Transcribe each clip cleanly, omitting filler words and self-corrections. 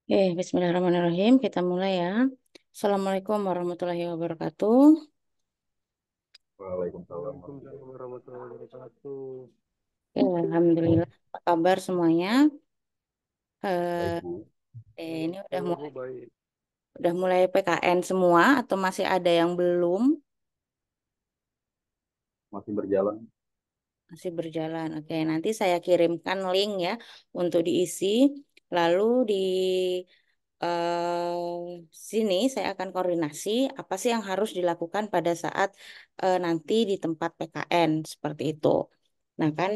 Bismillahirrahmanirrahim. Kita mulai ya. Assalamualaikum warahmatullahi wabarakatuh. Waalaikumsalam Waalaikumsalam warahmatullahi warahmatullahi wabarakatuh. Alhamdulillah. Apa kabar semuanya? wabarakatuh. Eh, Baik, Bu. ini Alhamdulillah Bu baik. udah mulai PKN semua atau masih ada yang belum? Masih berjalan. Masih berjalan. Oke, nanti saya kirimkan link ya untuk diisi. Lalu di sini saya akan koordinasi apa sih yang harus dilakukan pada saat nanti di tempat PKN seperti itu. Nah kan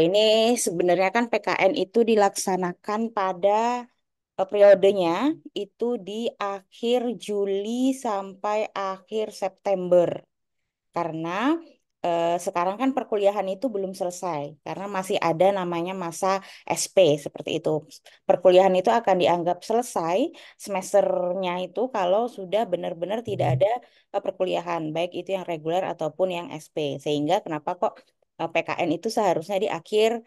ini sebenarnya kan PKN itu dilaksanakan pada periodenya itu di akhir Juli sampai akhir September. Karena sekarang kan perkuliahan itu belum selesai karena masih ada namanya masa SP seperti itu. Perkuliahan itu akan dianggap selesai semesternya itu kalau sudah benar-benar tidak ada perkuliahan, baik itu yang reguler ataupun yang SP. Sehingga kenapa kok PKN itu seharusnya di akhir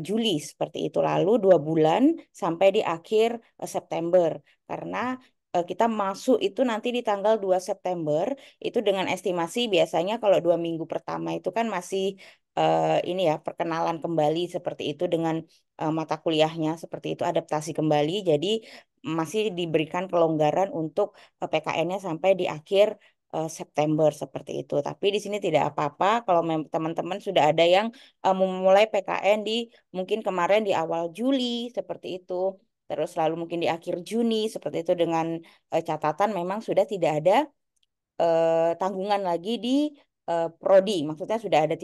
Juli seperti itu. Lalu 2 bulan sampai di akhir September. Karena kita masuk itu nanti di tanggal 2 September itu dengan estimasi biasanya kalau 2 minggu pertama itu kan masih ini ya perkenalan kembali seperti itu dengan mata kuliahnya seperti itu adaptasi kembali. Jadi masih diberikan kelonggaran untuk PKN-nya sampai di akhir September seperti itu. Tapi di sini tidak apa-apa kalau teman-teman sudah ada yang memulai PKN di mungkin kemarin di awal Juli seperti itu. Terus lalu mungkin di akhir Juni seperti itu dengan catatan memang sudah tidak ada tanggungan lagi di prodi. Maksudnya sudah ada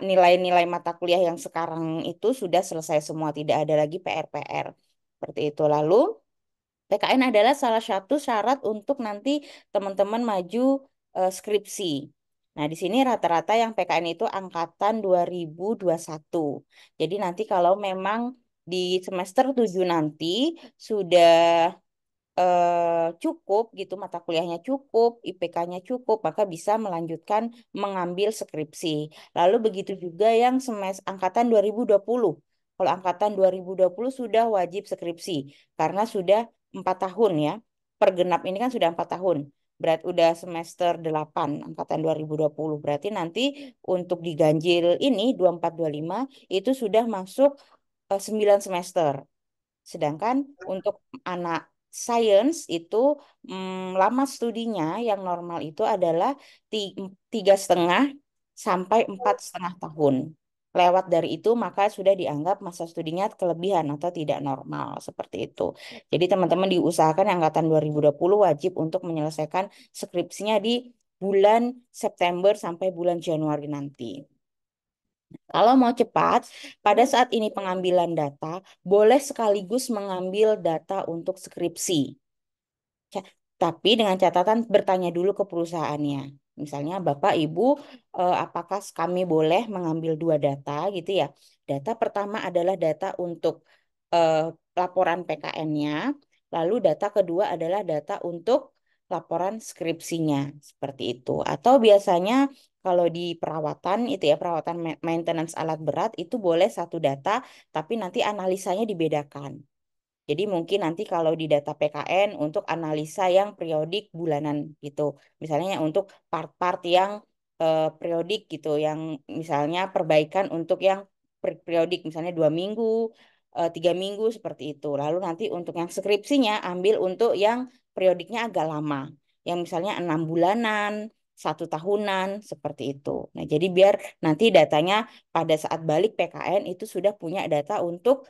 nilai-nilai mata kuliah yang sekarang itu sudah selesai semua, tidak ada lagi PR-PR. Seperti itu. Lalu PKN adalah salah satu syarat untuk nanti teman-teman maju skripsi. Nah, di sini rata-rata yang PKN itu angkatan 2021. Jadi nanti kalau memang di semester 7 nanti sudah cukup gitu mata kuliahnya cukup, IPK-nya cukup, maka bisa melanjutkan mengambil skripsi. Lalu begitu juga yang angkatan 2020. Kalau angkatan 2020 sudah wajib skripsi karena sudah 4 tahun ya. Pergenap ini kan sudah 4 tahun. Berarti udah semester 8 angkatan 2020. Berarti nanti untuk diganjil ini 24 25 itu sudah masuk 9 semester. Sedangkan untuk anak sains itu lama studinya yang normal itu adalah 3,5 sampai 4,5 tahun. Lewat dari itu maka sudah dianggap masa studinya kelebihan atau tidak normal seperti itu. Jadi teman-teman diusahakan yang angkatan 2020 wajib untuk menyelesaikan skripsinya di bulan September sampai bulan Januari nanti. Kalau mau cepat, pada saat ini pengambilan data, boleh sekaligus mengambil data untuk skripsi. Ca- Tapi dengan catatan bertanya dulu ke perusahaannya. Misalnya, Bapak, Ibu, apakah kami boleh mengambil 2 data gitu ya? Data pertama adalah data untuk eh, laporan PKN-nya, lalu data kedua adalah data untuk laporan skripsinya, seperti itu. Atau biasanya kalau di perawatan itu ya, perawatan maintenance alat berat itu boleh satu data, tapi nanti analisanya dibedakan. Jadi mungkin nanti kalau di data PKN untuk analisa yang periodik bulanan gitu. Misalnya untuk part-part yang periodik gitu, yang misalnya perbaikan untuk yang periodik, misalnya 2 minggu, 3 minggu seperti itu. Lalu nanti untuk yang skripsinya ambil untuk yang periodiknya agak lama, yang misalnya 6 bulanan, 1 tahunan seperti itu. Nah, jadi biar nanti datanya pada saat balik PKN itu sudah punya data untuk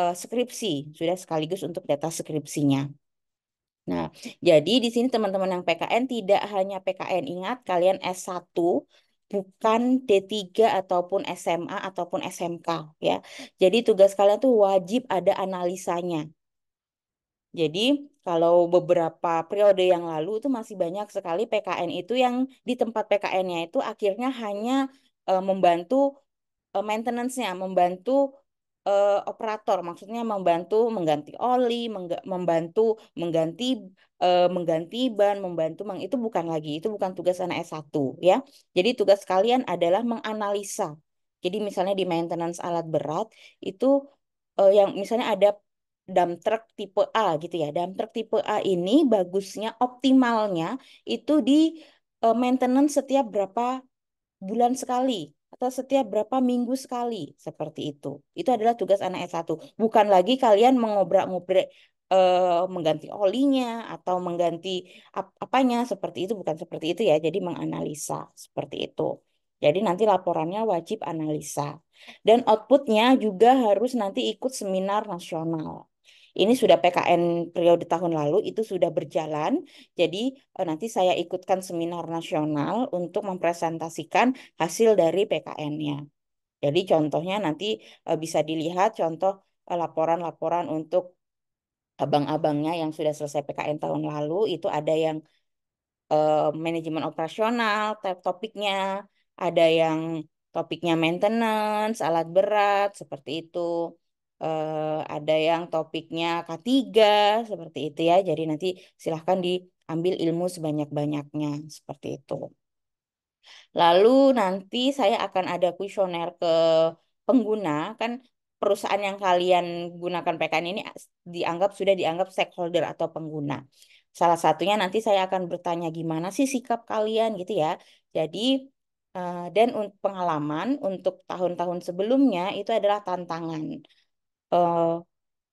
skripsi, sudah sekaligus untuk data skripsinya. Nah, jadi di sini teman-teman yang PKN tidak hanya PKN, ingat kalian S1 bukan D3 ataupun SMA ataupun SMK ya. Jadi tugas kalian tuh wajib ada analisanya. Jadi kalau beberapa periode yang lalu itu masih banyak sekali PKN itu yang di tempat PKN-nya itu akhirnya hanya membantu maintenance-nya, membantu operator, maksudnya membantu mengganti oli, membantu mengganti mengganti ban, itu bukan lagi, itu bukan tugas anak S1 ya. Jadi tugas kalian adalah menganalisa. Jadi misalnya di maintenance alat berat itu yang misalnya ada dump truck tipe A gitu ya. Dump truck tipe A ini bagusnya, optimalnya itu di maintenance setiap berapa bulan sekali atau setiap berapa minggu sekali seperti itu. Itu adalah tugas anak S1. Bukan lagi kalian mengobrak-ngobrek mengganti olinya atau mengganti apanya seperti itu, bukan seperti itu ya. Jadi menganalisa seperti itu. Jadi nanti laporannya wajib analisa. Dan outputnya juga harus nanti ikut seminar nasional. Ini sudah PKN periode tahun lalu itu sudah berjalan. Jadi nanti saya ikutkan seminar nasional untuk mempresentasikan hasil dari PKN-nya. Jadi contohnya nanti bisa dilihat contoh laporan-laporan untuk abang-abangnya yang sudah selesai PKN tahun lalu itu ada yang manajemen operasional, topiknya, ada yang topiknya maintenance, alat berat, seperti itu. Ada yang topiknya K3, seperti itu ya. Jadi nanti silahkan diambil ilmu sebanyak-banyaknya, seperti itu. Lalu nanti saya akan ada kuesioner ke pengguna, kan perusahaan yang kalian gunakan PKN ini sudah dianggap stakeholder atau pengguna. Salah satunya nanti saya akan bertanya gimana sih sikap kalian gitu ya. Jadi dan pengalaman untuk tahun-tahun sebelumnya itu adalah tantangan. Eh,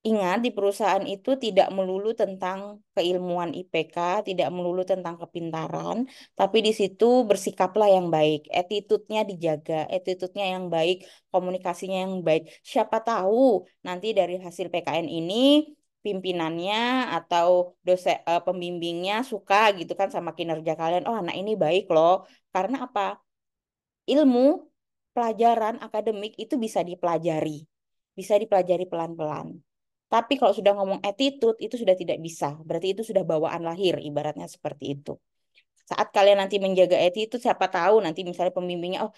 Ingat, di perusahaan itu tidak melulu tentang keilmuan IPK, tidak melulu tentang kepintaran, tapi di situ bersikaplah yang baik, attitude-nya dijaga, attitude-nya yang baik, komunikasinya yang baik. Siapa tahu nanti dari hasil PKN ini pimpinannya atau pembimbingnya suka gitu kan sama kinerja kalian. Oh, anak ini baik loh. Karena apa? Ilmu, pelajaran akademik itu bisa dipelajari. Bisa dipelajari pelan-pelan. Tapi kalau sudah ngomong attitude, itu sudah tidak bisa. Berarti itu sudah bawaan lahir, ibaratnya seperti itu. Saat kalian nanti menjaga attitude, siapa tahu nanti misalnya pembimbingnya, oh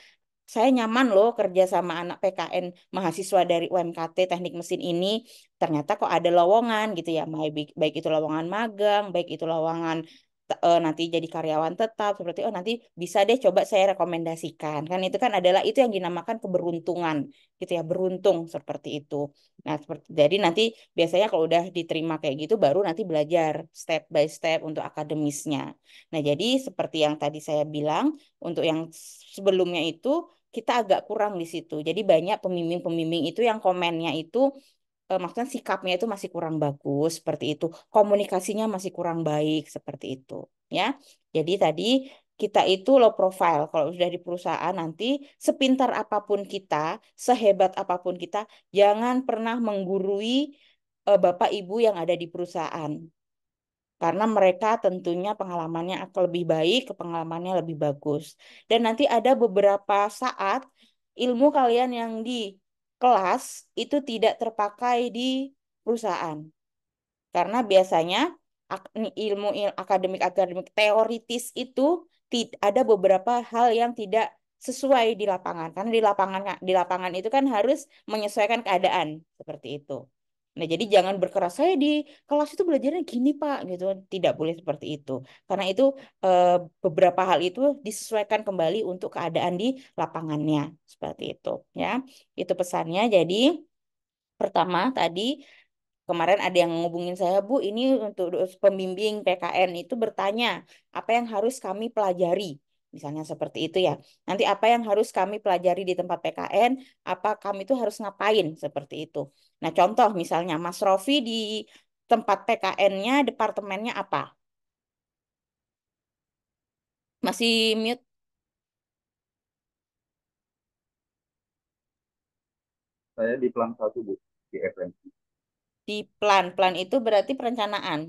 saya nyaman loh kerja sama anak PKN mahasiswa dari UMKT Teknik Mesin ini. Ternyata kok ada lowongan gitu ya, baik, baik itu lowongan magang, baik itu lowongan nanti jadi karyawan tetap seperti oh nanti bisa deh coba saya rekomendasikan kan itu kan adalah itu yang dinamakan keberuntungan gitu ya beruntung seperti itu. Nah seperti jadi nanti biasanya kalau udah diterima kayak gitu baru nanti belajar step by step untuk akademisnya. Nah jadi seperti yang tadi saya bilang untuk yang sebelumnya itu kita agak kurang di situ. Jadi banyak pembimbing-pembimbing itu yang komennya itu maksudnya sikapnya itu masih kurang bagus seperti itu. Komunikasinya masih kurang baik seperti itu, ya. Jadi tadi kita itu low profile. Kalau sudah di perusahaan nanti sepintar apapun kita, sehebat apapun kita, jangan pernah menggurui Bapak Ibu yang ada di perusahaan. Karena mereka tentunya pengalamannya akan lebih baik, pengalamannya lebih bagus. Dan nanti ada beberapa saat ilmu kalian yang di kelas itu tidak terpakai di perusahaan. Karena biasanya akademik-akademik teoritis itu ada beberapa hal yang tidak sesuai di lapangan. Karena di lapangan itu kan harus menyesuaikan keadaan seperti itu. Nah, jadi jangan berkeras saya di kelas itu belajarnya gini, Pak, gitu. Tidak boleh seperti itu. Karena itu eh, beberapa hal itu disesuaikan kembali untuk keadaan di lapangannya seperti itu, ya. Itu pesannya. Jadi pertama tadi kemarin ada yang ngubungin saya, Bu, ini untuk pembimbing PKN itu bertanya, apa yang harus kami pelajari? Misalnya seperti itu ya. Nanti apa yang harus kami pelajari di tempat PKN, apa kami itu harus ngapain seperti itu. Nah, contoh misalnya Mas Rofi di tempat PKN-nya, departemennya apa? Masih mute Saya di plan satu, Bu, di FMC. di plan. Plan itu berarti perencanaan.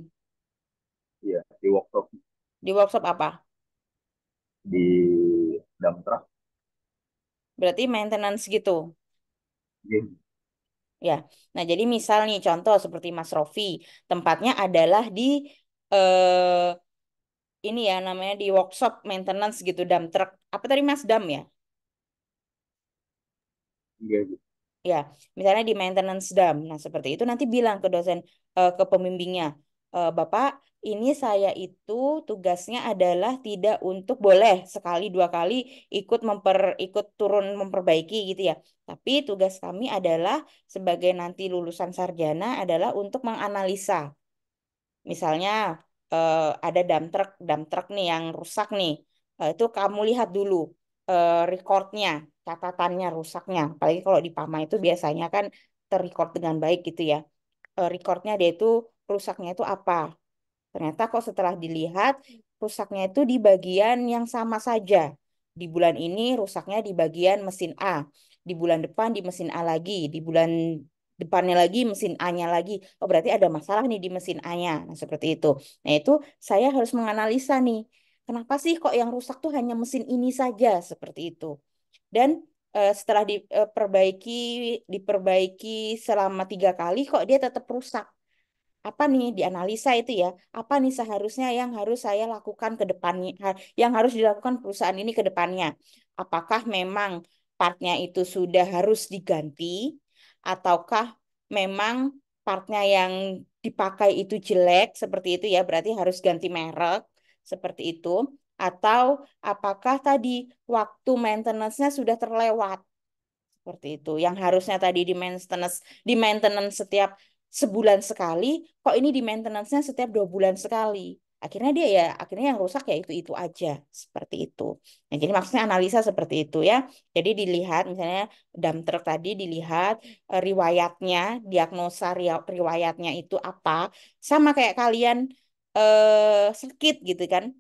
Iya, di workshop Di workshop apa? di Damtra. Berarti maintenance gitu. Iya, Ya, nah jadi misal nih contoh seperti Mas Rofi, tempatnya adalah di eh, ini ya namanya di workshop maintenance gitu dump truck. Apa tadi Mas Dam ya? iya, Bu. Ya, misalnya di maintenance dam. Nah, seperti itu nanti bilang ke dosen ke pembimbingnya. Bapak, ini saya itu tugasnya adalah tidak untuk boleh sekali dua kali ikut turun memperbaiki gitu ya. Tapi tugas kami adalah sebagai nanti lulusan sarjana adalah untuk menganalisa. Misalnya ada dump truck nih yang rusak nih. Itu kamu lihat dulu recordnya, catatannya rusaknya. Apalagi kalau di PAMA itu biasanya kan terrecord dengan baik gitu ya. Recordnya dia itu rusaknya itu apa? Ternyata kok setelah dilihat rusaknya itu di bagian yang sama saja. Di bulan ini rusaknya di bagian mesin A. Di bulan depan di mesin A lagi. Di bulan depannya lagi mesin A-nya lagi. Oh berarti ada masalah nih di mesin A-nya. Nah seperti itu. Nah itu saya harus menganalisa nih. Kenapa sih kok yang rusak tuh hanya mesin ini saja? Seperti itu. Dan setelah diperbaiki selama 3 kali kok dia tetap rusak apa nih dianalisa itu ya apa nih seharusnya yang harus saya lakukan ke depannya yang harus dilakukan perusahaan ini ke depannya apakah memang partnya itu sudah harus diganti ataukah memang partnya yang dipakai itu jelek seperti itu ya berarti harus ganti merek seperti itu atau apakah tadi waktu maintenance-nya sudah terlewat seperti itu. Yang harusnya tadi di maintenance setiap sebulan sekali, kok ini di maintenance-nya setiap 2 bulan sekali. Akhirnya yang rusak ya itu aja seperti itu. Nah, jadi maksudnya analisa seperti itu ya. Jadi dilihat misalnya dump truck tadi dilihat riwayatnya, diagnosa riwayatnya itu apa, sama kayak kalian sakit gitu kan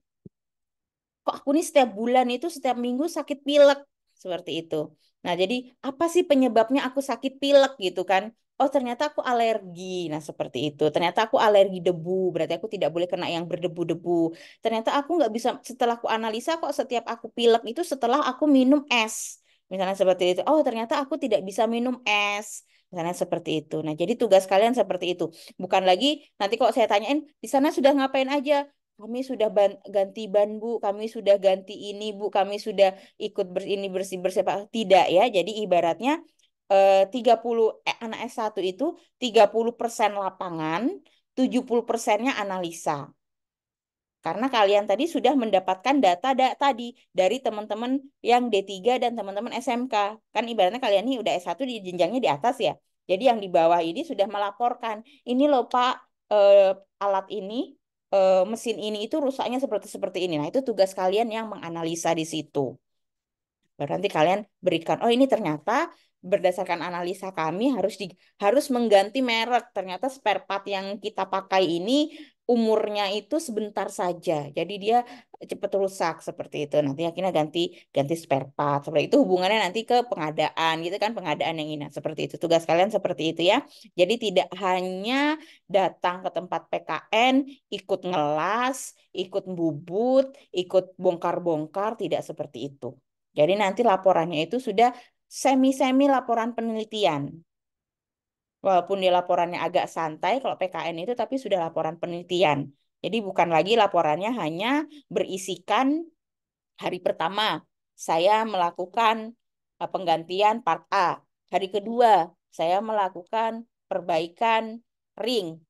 kok aku nih setiap bulan itu setiap minggu sakit pilek seperti itu. Nah, jadi apa sih penyebabnya aku sakit pilek gitu kan? Oh, ternyata aku alergi. Nah, seperti itu. Ternyata aku alergi debu, berarti aku tidak boleh kena yang berdebu-debu. Ternyata aku nggak bisa setelah aku analisa kok setiap aku pilek itu setelah aku minum es. Misalnya seperti itu. Oh, ternyata aku tidak bisa minum es. Misalnya seperti itu. Nah, jadi tugas kalian seperti itu. Bukan lagi nanti kalau saya tanyain di sana sudah ngapain aja? Kami sudah ganti ban, Bu. Kami sudah ganti ini, Bu. Kami sudah ikut ini bersih-bersih, Pak. Tidak ya. Jadi ibaratnya 30 anak S1 itu 30% lapangan, 70%-nya analisa. Karena kalian tadi sudah mendapatkan data tadi dari teman-teman yang D3 dan teman-teman SMK. Kan ibaratnya kalian ini udah S1 di jenjangnya di atas ya. Jadi yang di bawah ini sudah melaporkan, ini loh Pak, alat ini, mesin ini itu rusaknya seperti seperti ini. Nah, itu tugas kalian yang menganalisa di situ. Baru nanti kalian berikan, oh ini ternyata berdasarkan analisa kami harus mengganti merek. Ternyata spare part yang kita pakai ini umurnya itu sebentar saja. Jadi dia cepat rusak seperti itu. Nanti akhirnya ganti ganti spare part. Seperti itu hubungannya nanti ke pengadaan gitu kan, pengadaan yang ini. Nah, seperti itu. Tugas kalian seperti itu ya. Jadi tidak hanya datang ke tempat PKN, ikut ngelas, ikut bubut, ikut bongkar-bongkar, tidak seperti itu. Jadi nanti laporannya itu sudah semi-semi laporan penelitian. Walaupun di laporannya agak santai kalau PKN itu tapi sudah laporan penelitian. Jadi bukan lagi laporannya hanya berisikan hari pertama saya melakukan penggantian part A. Hari kedua saya melakukan perbaikan ring.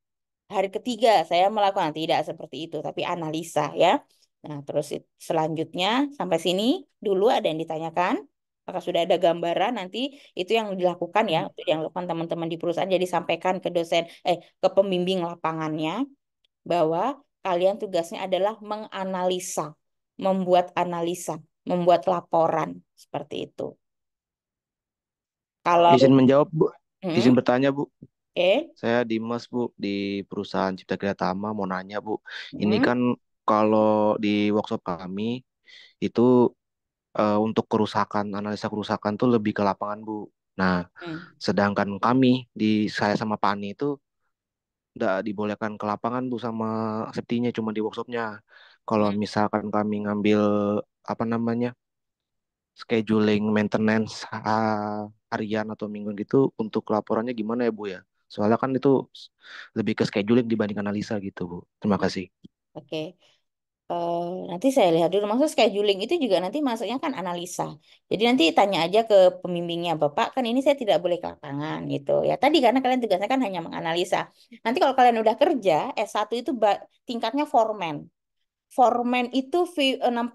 Hari ketiga saya melakukan tidak seperti itu tapi analisa ya. Nah, terus selanjutnya sampai sini dulu ada yang ditanyakan. Apakah sudah ada gambaran nanti itu yang dilakukan ya, itu yang dilakukan teman-teman di perusahaan jadi sampaikan ke ke pembimbing lapangannya bahwa kalian tugasnya adalah menganalisa, membuat analisa, membuat laporan seperti itu. Kalau Izin menjawab, Bu. Izin hmm, bertanya, Bu. oke. Saya Dimas, Bu, di perusahaan Cipta Kerja Tama. Mau nanya, Bu. Ini Hmm, kan kalau di workshop kami, itu untuk kerusakan, analisa kerusakan tuh lebih ke lapangan, Bu. Nah, hmm, sedangkan saya sama Pani itu nggak dibolehkan ke lapangan, Bu, sama safety-nya, cuma di workshopnya. Kalau hmm. misalkan kami ngambil, apa namanya, scheduling maintenance harian atau mingguan gitu untuk laporannya gimana ya Bu ya? Soalnya kan itu lebih ke scheduling dibanding analisa gitu Bu. Terima Hmm. kasih. Oke. Nanti saya lihat dulu. Maksud scheduling itu juga nanti masuknya kan analisa. Jadi nanti tanya aja ke pembimbingnya, Bapak, kan ini saya tidak boleh ke lapangan gitu. Ya tadi karena kalian tugasnya kan hanya menganalisa. Nanti kalau kalian udah kerja, S1 itu tingkatnya foreman. Foreman itu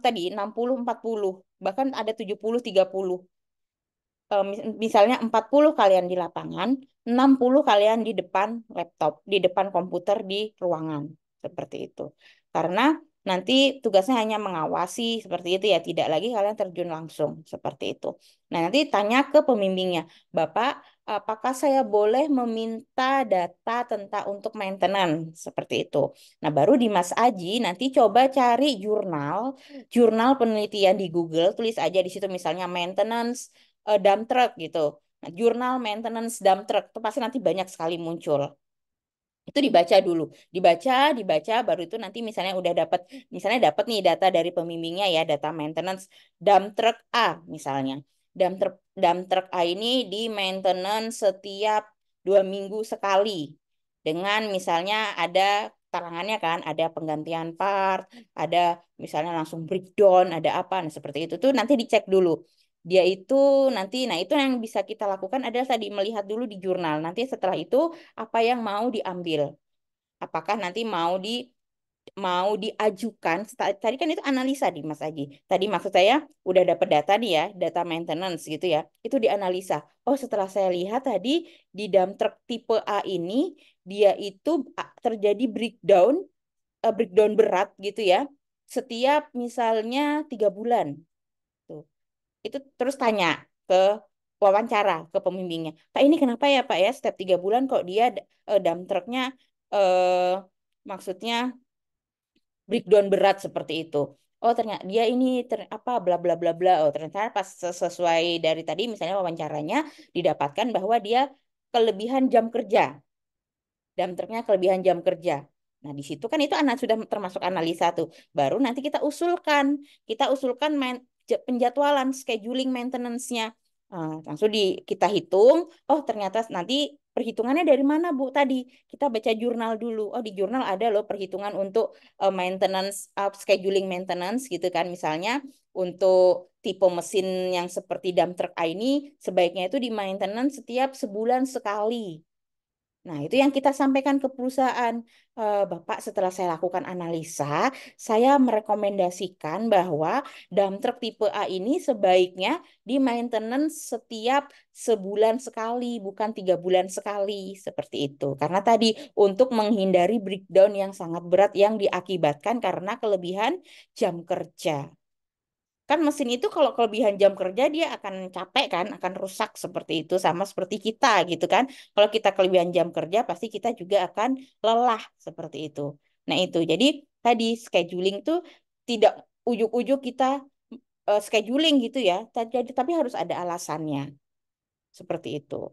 tadi 60-40, bahkan ada 70-30. Misalnya 40 kalian di lapangan, 60 kalian di depan laptop, di depan komputer di ruangan. Seperti itu. Karena nanti tugasnya hanya mengawasi seperti itu ya, tidak lagi kalian terjun langsung seperti itu. Nah, nanti tanya ke pembimbingnya, Bapak, apakah saya boleh meminta data tentang untuk maintenance seperti itu. Nah, baru di Mas Aji nanti coba cari jurnal penelitian di Google, tulis aja di situ misalnya maintenance dump truck gitu. Nah, jurnal maintenance dump truck itu pasti nanti banyak sekali muncul. Itu dibaca dulu, dibaca, baru itu nanti misalnya udah dapat, misalnya dapat nih data dari pembimbingnya ya, data maintenance dump truck A misalnya. Dump truck A ini di maintenance setiap 2 minggu sekali. Dengan misalnya ada tarangannya kan, ada penggantian part, ada misalnya langsung breakdown, ada apa, nah seperti itu tuh nanti dicek dulu. Dia itu nanti, nah itu yang bisa kita lakukan adalah tadi melihat dulu di jurnal. Nanti setelah itu apa yang mau diambil. Apakah nanti mau diajukan, tadi kan itu analisa di Mas Aji. Tadi maksud saya udah dapat data nih ya, data maintenance gitu ya. Itu dianalisa. Oh, setelah saya lihat tadi di dump truck tipe A ini dia itu terjadi breakdown berat gitu ya. Setiap misalnya 3 bulan. Tuh. Itu terus tanya ke wawancara ke pembimbingnya. Pak ini kenapa ya Pak ya setiap 3 bulan kok dia dump trucknya eh, maksudnya breakdown berat seperti itu. Oh ternyata dia ini apa bla bla bla bla. Oh ternyata pas sesuai dari tadi misalnya wawancaranya didapatkan bahwa dia kelebihan jam kerja. Dump trucknya kelebihan jam kerja. Nah, di situ kan itu anak sudah termasuk analisa tuh. Baru nanti kita usulkan penjadwalan, scheduling maintenance-nya. Langsung kita hitung. Oh, ternyata nanti perhitungannya dari mana, Bu? Tadi kita baca jurnal dulu. Oh, di jurnal ada loh perhitungan untuk maintenance, scheduling maintenance gitu kan. Misalnya untuk tipe mesin yang seperti dump truck ini sebaiknya itu di maintenance setiap sebulan sekali. Nah, itu yang kita sampaikan ke perusahaan. Bapak, setelah saya lakukan analisa, saya merekomendasikan bahwa dump truck tipe A ini sebaiknya di maintenance setiap sebulan sekali, bukan 3 bulan sekali, seperti itu. Karena tadi untuk menghindari breakdown yang sangat berat yang diakibatkan karena kelebihan jam kerja. Kan mesin itu kalau kelebihan jam kerja dia akan capek kan, akan rusak seperti itu sama seperti kita gitu kan. Kalau kita kelebihan jam kerja pasti kita juga akan lelah seperti itu. Nah, itu. Jadi tadi scheduling tuh tidak ujuk-ujuk kita scheduling gitu ya. Tapi harus ada alasannya. Seperti itu.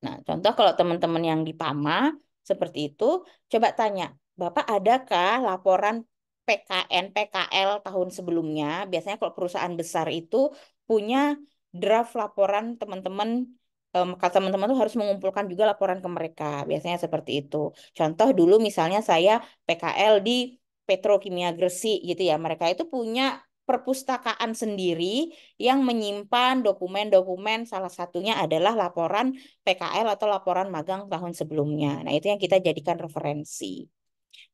Nah, contoh kalau teman-teman yang di PAMA seperti itu, coba tanya, Bapak adakah laporan PKN, PKL tahun sebelumnya? Biasanya kalau perusahaan besar itu punya draft laporan teman-teman, kalau teman-teman tuh harus mengumpulkan juga laporan ke mereka. Biasanya seperti itu. Contoh dulu misalnya saya PKL di Petrokimia Gresik gitu ya. Mereka itu punya perpustakaan sendiri yang menyimpan dokumen-dokumen, salah satunya adalah laporan PKL atau laporan magang tahun sebelumnya. Nah, itu yang kita jadikan referensi.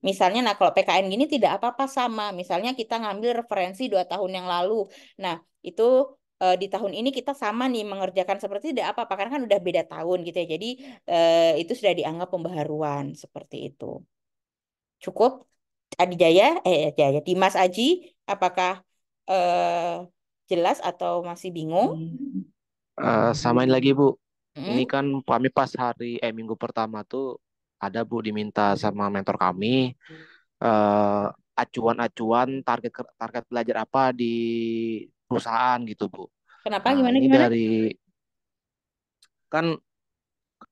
Misalnya, nah kalau PKN gini tidak apa-apa sama. Misalnya kita ngambil referensi 2 tahun yang lalu. Nah, itu di tahun ini kita sama nih mengerjakan seperti tidak apa-apa karena kan udah beda tahun gitu ya. Jadi itu sudah dianggap pembaharuan seperti itu. Cukup, Adi Jaya, Jaya, Dimas Aji, apakah eh, jelas atau masih bingung? Samain lagi Bu. Ini Hmm? kan kami pas minggu pertama tuh ada Bu diminta sama mentor kami eh, acuan-acuan target belajar apa di perusahaan gitu Bu. Kenapa? Nah Gimana ini gimana? dari kan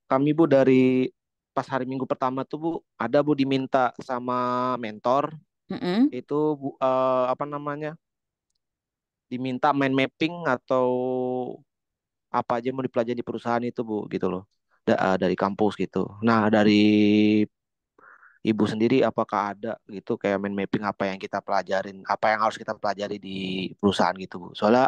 kami Bu dari pas hari Minggu pertama tuh Bu ada Bu diminta sama mentor Mm-mm. itu Bu, apa namanya diminta mind mapping atau apa aja yang mau dipelajari di perusahaan itu Bu gitu loh dari kampus gitu. Nah dari Ibu sendiri apakah ada gitu kayak mind mapping apa yang kita pelajarin, apa yang harus kita pelajari di perusahaan gitu, Bu? Soalnya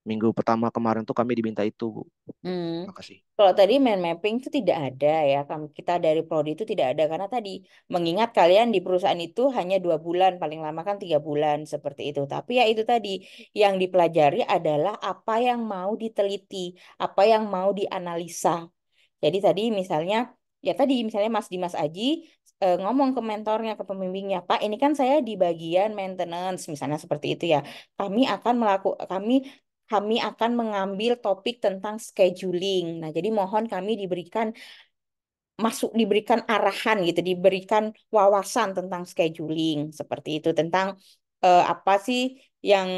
minggu pertama kemarin tuh kami diminta itu, Bu. Hmm. Makasih. Kalau tadi mind mapping itu tidak ada ya, kita dari prodi itu tidak ada karena tadi mengingat kalian di perusahaan itu hanya 2 bulan, paling lama kan 3 bulan seperti itu. Tapi ya itu tadi yang dipelajari adalah apa yang mau diteliti, apa yang mau dianalisa. Jadi tadi misalnya, ya tadi misalnya Mas Dimas Aji ngomong ke mentornya, ke pembimbingnya, Pak, ini kan saya di bagian maintenance, misalnya seperti itu ya. Kami akan mengambil topik tentang scheduling. Nah, jadi mohon kami diberikan arahan gitu, diberikan wawasan tentang scheduling seperti itu, tentang apa sih yang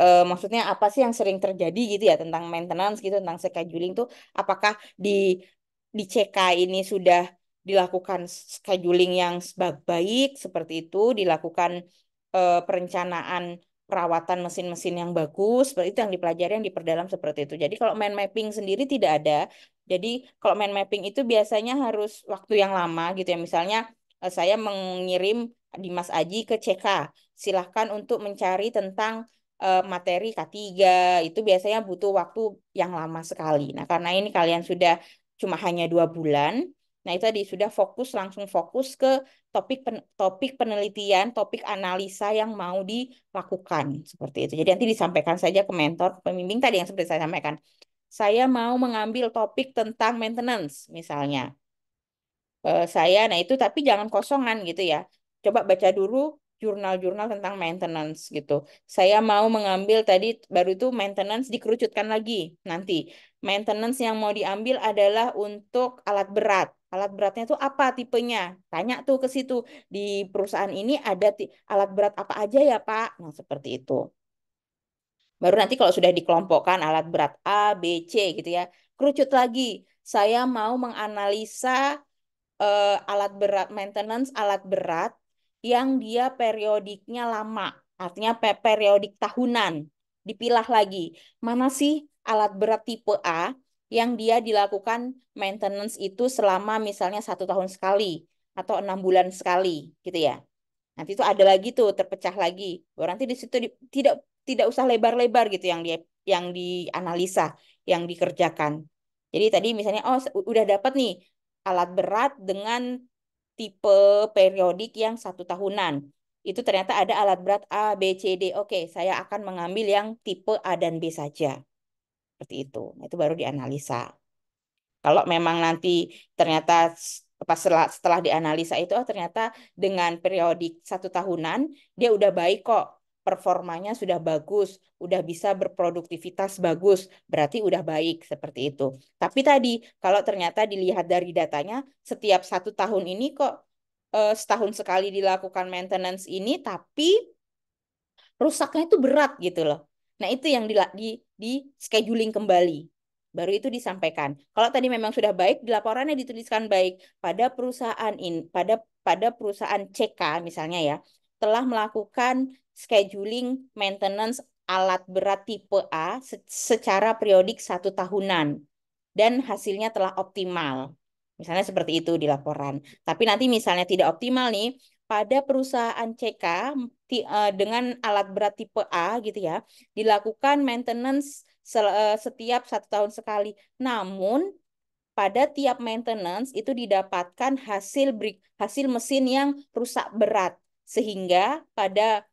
maksudnya apa sih yang sering terjadi gitu ya tentang maintenance gitu, tentang scheduling tuh apakah di CK ini sudah dilakukan scheduling yang baik seperti itu, dilakukan perencanaan perawatan mesin-mesin yang bagus, seperti itu yang dipelajari, yang diperdalam seperti itu. Jadi kalau mind mapping sendiri tidak ada. Jadi kalau mind mapping itu biasanya harus waktu yang lama gitu ya. Misalnya saya mengirim Dimas Aji ke CK, silahkan untuk mencari tentang materi K3 itu biasanya butuh waktu yang lama sekali. Nah, karena ini kalian sudah cuma hanya 2 bulan, nah itu tadi sudah langsung fokus ke topik penelitian, topik analisa yang mau dilakukan seperti itu. Jadi nanti disampaikan saja ke mentor, pembimbing tadi yang seperti saya sampaikan. Saya mau mengambil topik tentang maintenance misalnya. Nah itu tapi jangan kosongan gitu ya. Coba baca dulu jurnal-jurnal tentang maintenance gitu. Saya mau mengambil tadi baru itu maintenance dikerucutkan lagi nanti. Maintenance yang mau diambil adalah untuk alat berat. Alat beratnya itu apa tipenya? Tanya tuh ke situ. Di perusahaan ini ada alat berat apa aja ya, Pak? Nah, seperti itu. Baru nanti kalau sudah dikelompokkan alat berat A, B, C gitu ya. Kerucut lagi. Saya mau menganalisa alat berat maintenance alat berat yang dia periodiknya lama, artinya periodik tahunan. Dipilah lagi, mana sih alat berat tipe A yang dia dilakukan maintenance itu selama misalnya 1 tahun sekali atau 6 bulan sekali, gitu ya. Nanti itu ada lagi tuh terpecah lagi. Baru nanti di situ tidak tidak usah lebar-lebar gitu yang dianalisa, yang dikerjakan. Jadi tadi misalnya oh udah dapat nih alat berat dengan tipe periodik yang 1 tahunan. Itu ternyata ada alat berat A, B, C, D. Oke, saya akan mengambil yang tipe A dan B saja. Seperti itu. Nah, itu baru dianalisa. Kalau memang nanti ternyata pas setelah dianalisa itu oh ternyata dengan periodik 1 tahunan dia udah baik kok, performanya sudah bagus, udah bisa berproduktivitas bagus, berarti udah baik seperti itu. Tapi tadi kalau ternyata dilihat dari datanya setiap 1 tahun ini kok setahun sekali dilakukan maintenance ini, tapi rusaknya itu berat gitu loh. Nah, itu yang di scheduling kembali. Baru itu disampaikan. Kalau tadi memang sudah baik, di laporannya dituliskan baik pada perusahaan ini, pada perusahaan CK misalnya ya, telah melakukan scheduling maintenance alat berat tipe A secara periodik 1 tahunan dan hasilnya telah optimal. Misalnya seperti itu di laporan. Tapi nanti misalnya tidak optimal nih, pada perusahaan CK dengan alat berat tipe A gitu ya, dilakukan maintenance setiap 1 tahun sekali. Namun pada tiap maintenance itu didapatkan hasil mesin yang rusak berat sehingga pada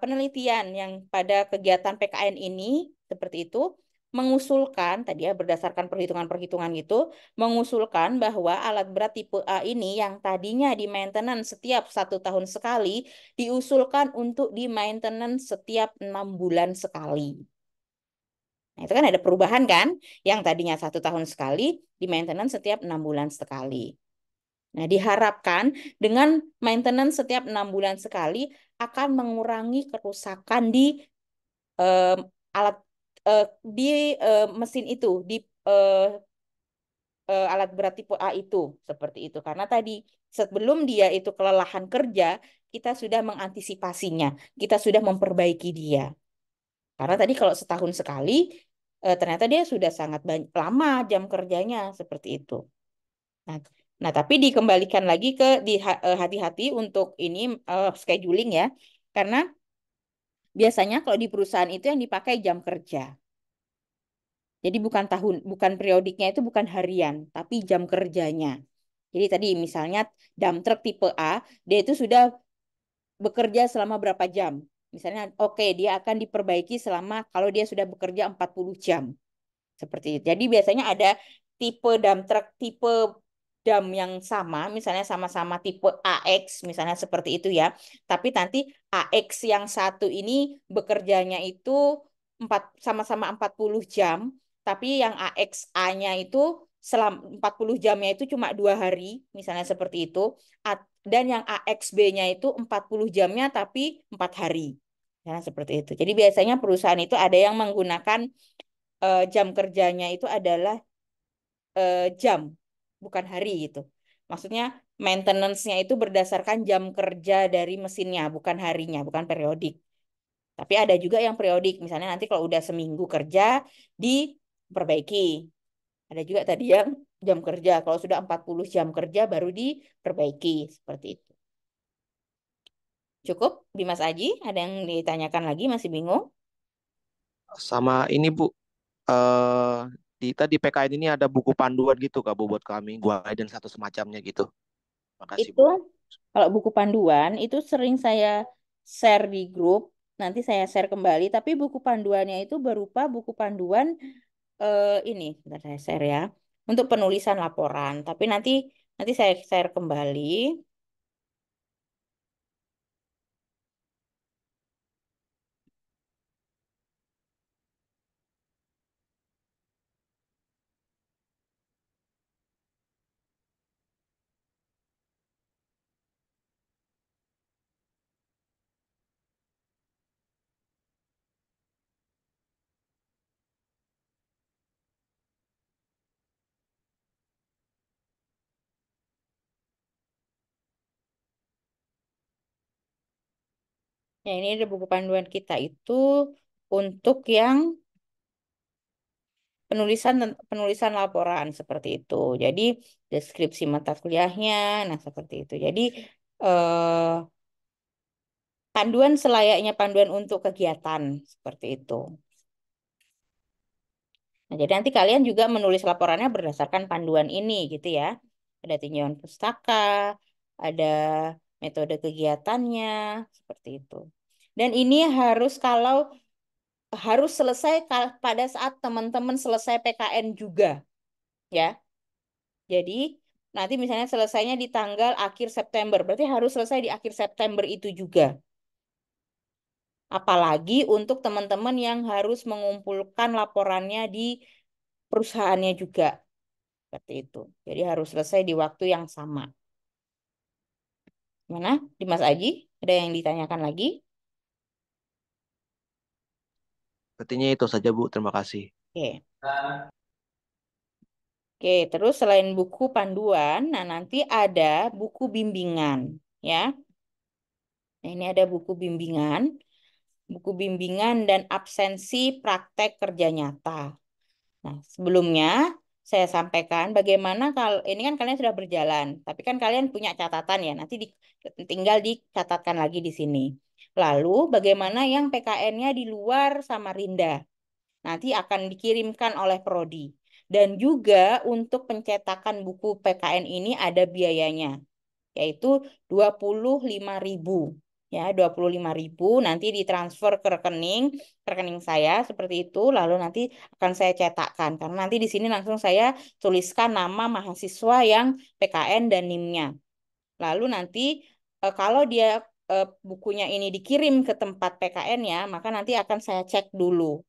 penelitian yang pada kegiatan PKN ini seperti itu mengusulkan tadi ya berdasarkan perhitungan-perhitungan itu mengusulkan bahwa alat berat tipe A ini yang tadinya di maintenance setiap 1 tahun sekali diusulkan untuk di maintenance setiap 6 bulan sekali. Nah, itu kan ada perubahan kan? Yang tadinya 1 tahun sekali, di maintenance setiap 6 bulan sekali. Nah, diharapkan dengan maintenance setiap 6 bulan sekali akan mengurangi kerusakan di eh, alat eh, di mesin itu, di eh, alat berat tipe A itu seperti itu. Karena tadi sebelum dia itu kelelahan kerja, kita sudah mengantisipasinya, kita sudah memperbaiki dia. Karena tadi kalau setahun sekali, ternyata dia sudah sangat lama jam kerjanya seperti itu. Nah, Nah, tapi dikembalikan lagi ke hati-hati untuk ini scheduling ya. Karena biasanya kalau di perusahaan itu yang dipakai jam kerja. Jadi bukan periodiknya itu bukan harian, tapi jam kerjanya. Jadi tadi misalnya dump truck tipe A, dia itu sudah bekerja selama berapa jam. Misalnya, oke, dia akan diperbaiki selama kalau dia sudah bekerja 40 jam. Seperti itu. Jadi biasanya ada tipe dump truck, tipe dam yang sama, misalnya sama-sama tipe AX, misalnya seperti itu ya. Tapi nanti AX yang satu ini bekerjanya itu sama-sama 40 jam, tapi yang AX-A-nya itu selama 40 jamnya itu cuma 2 hari, misalnya seperti itu. Dan yang AXB-nya itu 40 jamnya tapi 4 hari. Ya, seperti itu. Jadi biasanya perusahaan itu ada yang menggunakan jam kerjanya itu adalah jam, bukan hari gitu. Maksudnya maintenance-nya itu berdasarkan jam kerja dari mesinnya, bukan harinya, bukan periodik. Tapi ada juga yang periodik, misalnya nanti kalau udah seminggu kerja diperbaiki. Ada juga tadi yang jam kerja, kalau sudah 40 jam kerja baru diperbaiki, seperti itu. Cukup, Dimas Aji? Ada yang ditanyakan lagi, masih bingung? Sama ini Bu, eh di tadi PKN ini ada buku panduan gitu Kak Bu buat kami, guidance satu semacamnya gitu. Makasih Itu Bu. kalau buku panduan itu sering saya share di grup, nanti saya share kembali, tapi buku panduannya itu berupa buku panduan ini, bentar saya share ya, untuk penulisan laporan. Tapi nanti nanti saya share kembali. Ya, ini ada buku panduan kita itu untuk yang penulisan laporan seperti itu. Jadi deskripsi mata kuliahnya, nah seperti itu. Jadi eh, panduan selayaknya panduan untuk kegiatan seperti itu. Nah, jadi nanti kalian juga menulis laporannya berdasarkan panduan ini gitu ya. Ada tinjauan pustaka, ada metode kegiatannya seperti itu. Dan ini harus selesai pada saat teman-teman selesai PKN juga ya. Jadi nanti misalnya selesainya di tanggal akhir September, berarti harus selesai di akhir September itu juga. Apalagi untuk teman-teman yang harus mengumpulkan laporannya di perusahaannya juga. Seperti itu. Jadi harus selesai di waktu yang sama. Mana? Di Mas Aji? Ada yang ditanyakan lagi? Sepertinya itu saja Bu, terima kasih. Oke. Oke, terus selain buku panduan, nah nanti ada buku bimbingan, ya. Nah, ini ada buku bimbingan dan absensi praktek kerja nyata. Nah, sebelumnya saya sampaikan bagaimana kalau ini kan kalian sudah berjalan, tapi kan kalian punya catatan ya, nanti tinggal dicatatkan lagi di sini. Lalu bagaimana yang PKN-nya di luar Samarinda? Nanti akan dikirimkan oleh Prodi. Dan juga untuk pencetakan buku PKN ini ada biayanya, yaitu 25.000. Ya, 25.000 nanti ditransfer ke rekening saya seperti itu, lalu nanti akan saya cetakkan. Karena nanti di sini langsung saya tuliskan nama mahasiswa yang PKN dan NIM-nya. Lalu nanti kalau dia bukunya ini dikirim ke tempat PKN-nya, maka nanti akan saya cek dulu.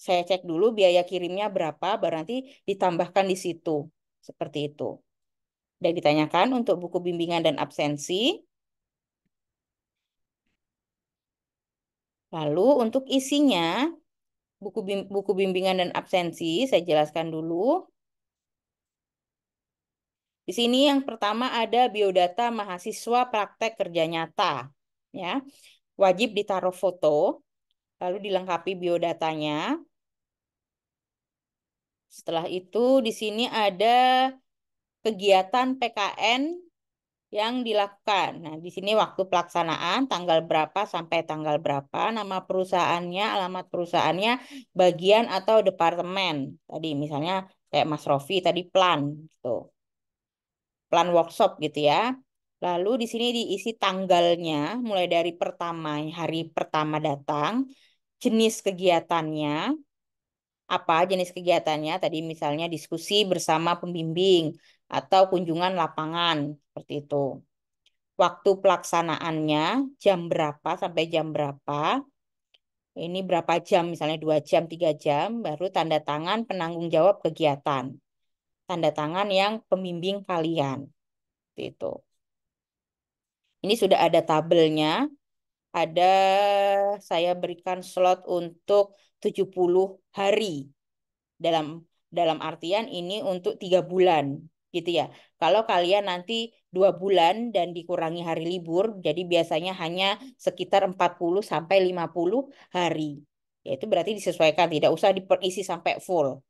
Saya cek dulu biaya kirimnya berapa, baru nanti ditambahkan di situ. Seperti itu. Dan ditanyakan untuk buku bimbingan dan absensi. Lalu untuk isinya, buku bimbingan dan absensi, saya jelaskan dulu. Di sini yang pertama ada biodata mahasiswa praktek kerja nyata. Ya, wajib ditaruh foto, lalu dilengkapi biodatanya. Setelah itu di sini ada kegiatan PKN yang dilakukan. Nah, di sini waktu pelaksanaan, tanggal berapa sampai tanggal berapa, nama perusahaannya, alamat perusahaannya, bagian atau departemen. Tadi misalnya kayak Mas Rofi tadi plan, gitu. Plan workshop gitu ya. Lalu di sini diisi tanggalnya, mulai dari hari pertama datang, jenis kegiatannya, apa jenis kegiatannya, tadi misalnya diskusi bersama pembimbing atau kunjungan lapangan, seperti itu. Waktu pelaksanaannya, jam berapa sampai jam berapa, ini berapa jam, misalnya 2 jam, 3 jam, baru tanda tangan penanggung jawab kegiatan. Tanda tangan yang pembimbing kalian. Seperti itu. Ini sudah ada tabelnya, ada saya berikan slot untuk 70 hari. Dalam dalam artian ini untuk 3 bulan, gitu ya. Kalau kalian nanti 2 bulan dan dikurangi hari libur, jadi biasanya hanya sekitar 40 sampai 50 hari. Ya itu berarti disesuaikan, tidak usah diisi sampai full.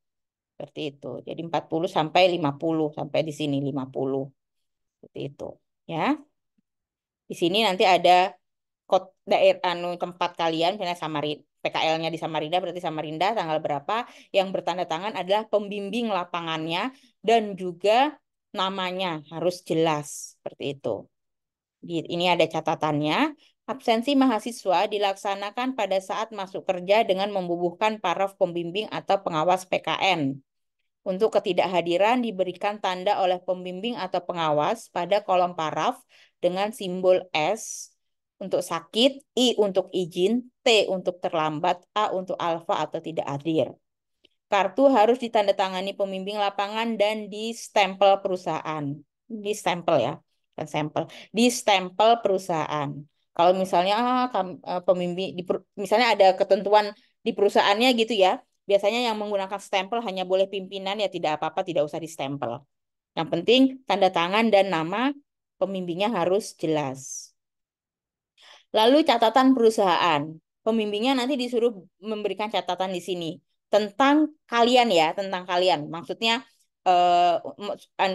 Seperti itu. Jadi 40 sampai 50 sampai di sini 50. Seperti itu. Ya. Di sini nanti ada daerah tempat kalian, misalnya Samarinda, PKL-nya di Samarinda, berarti Samarinda tanggal berapa, yang bertanda tangan adalah pembimbing lapangannya dan juga namanya harus jelas seperti itu. Ini ada catatannya. Absensi mahasiswa dilaksanakan pada saat masuk kerja dengan membubuhkan paraf pembimbing atau pengawas PKN. Untuk ketidakhadiran diberikan tanda oleh pembimbing atau pengawas pada kolom paraf dengan simbol S untuk sakit, I untuk izin, T untuk terlambat, A untuk alfa atau tidak hadir. Kartu harus ditandatangani pembimbing lapangan dan distempel perusahaan. Distempel ya, kan stempel. Distempel perusahaan. Kalau misalnya pembimbing misalnya ada ketentuan di perusahaannya gitu ya, biasanya yang menggunakan stempel hanya boleh pimpinan, ya tidak apa-apa, tidak usah distempel. Yang penting tanda tangan dan nama pembimbingnya harus jelas. Lalu catatan perusahaan. Pembimbingnya nanti disuruh memberikan catatan di sini tentang kalian ya, tentang kalian. Maksudnya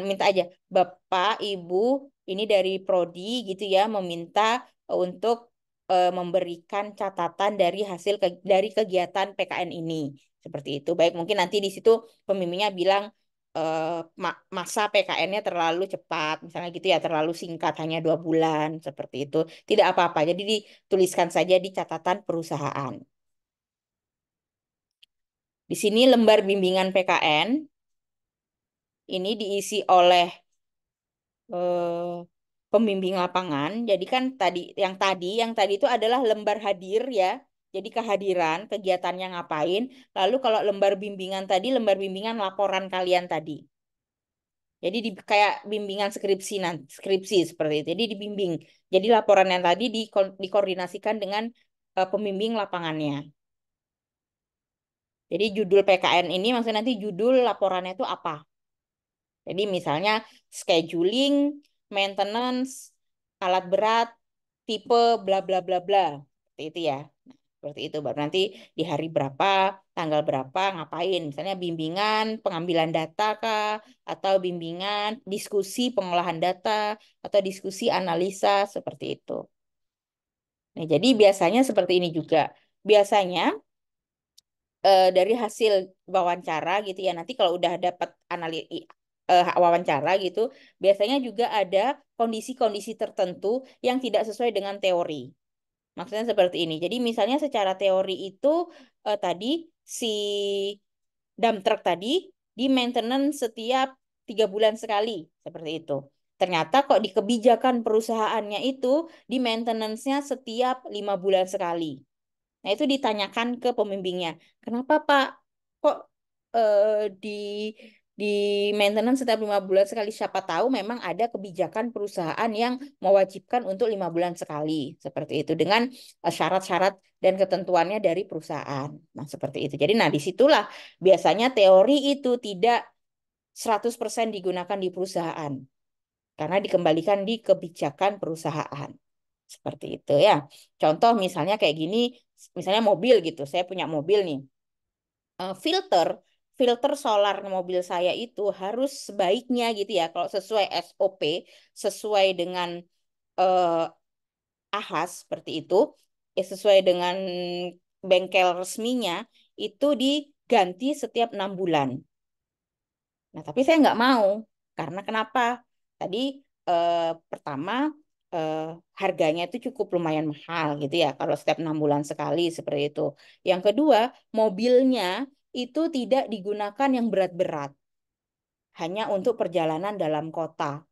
minta aja Bapak, Ibu, ini dari prodi gitu ya, meminta untuk memberikan catatan dari dari kegiatan PKN ini. Seperti itu. Baik, mungkin nanti di situ pembimbingnya bilang masa PKN-nya terlalu cepat, misalnya gitu ya, terlalu singkat, hanya 2 bulan, seperti itu. Tidak apa-apa, jadi dituliskan saja di catatan perusahaan. Di sini lembar bimbingan PKN, ini diisi oleh pembimbing lapangan. Jadi kan yang tadi itu adalah lembar hadir ya. Jadi kehadiran, kegiatannya ngapain. Lalu kalau lembar bimbingan tadi, lembar bimbingan laporan kalian tadi. Jadi kayak bimbingan skripsi seperti itu. Jadi dibimbing. Jadi laporan yang tadi dikoordinasikan dengan pembimbing lapangannya. Jadi judul PKN ini maksudnya nanti judul laporannya itu apa? Jadi misalnya scheduling, maintenance, alat berat, tipe bla bla bla bla. Seperti itu ya. Nah, seperti itu baru nanti di hari berapa, tanggal berapa ngapain? Misalnya bimbingan pengambilan data kah, atau bimbingan diskusi pengolahan data, atau diskusi analisa seperti itu. Nah, jadi biasanya seperti ini juga. Biasanya dari hasil wawancara gitu ya, nanti kalau udah dapat wawancara gitu, biasanya juga ada kondisi-kondisi tertentu yang tidak sesuai dengan teori. Maksudnya seperti ini. Jadi misalnya secara teori itu tadi si dump truck tadi di maintenance setiap 3 bulan sekali, seperti itu. Ternyata kok di kebijakan perusahaannya itu di maintenance-nya setiap 5 bulan sekali. Nah, itu ditanyakan ke pembimbingnya. Kenapa Pak? Kok di maintenance setiap 5 bulan sekali? Siapa tahu memang ada kebijakan perusahaan yang mewajibkan untuk 5 bulan sekali. Seperti itu. Dengan syarat-syarat dan ketentuannya dari perusahaan. Nah, seperti itu. Jadi, nah disitulah biasanya teori itu tidak 100% digunakan di perusahaan. Karena dikembalikan di kebijakan perusahaan. Seperti itu ya. Contoh misalnya kayak gini, misalnya mobil gitu. Saya punya mobil nih. Filter filter solar mobil saya itu harus sebaiknya gitu ya, kalau sesuai SOP, sesuai dengan AHAS seperti itu, ya sesuai dengan bengkel resminya, itu diganti setiap 6 bulan. Nah, tapi saya nggak mau. Karena kenapa? Tadi eh, pertama eh, harganya itu cukup lumayan mahal gitu ya. Kalau setiap 6 bulan sekali seperti itu. Yang kedua, mobilnya itu tidak digunakan yang berat-berat. Hanya untuk perjalanan dalam kota.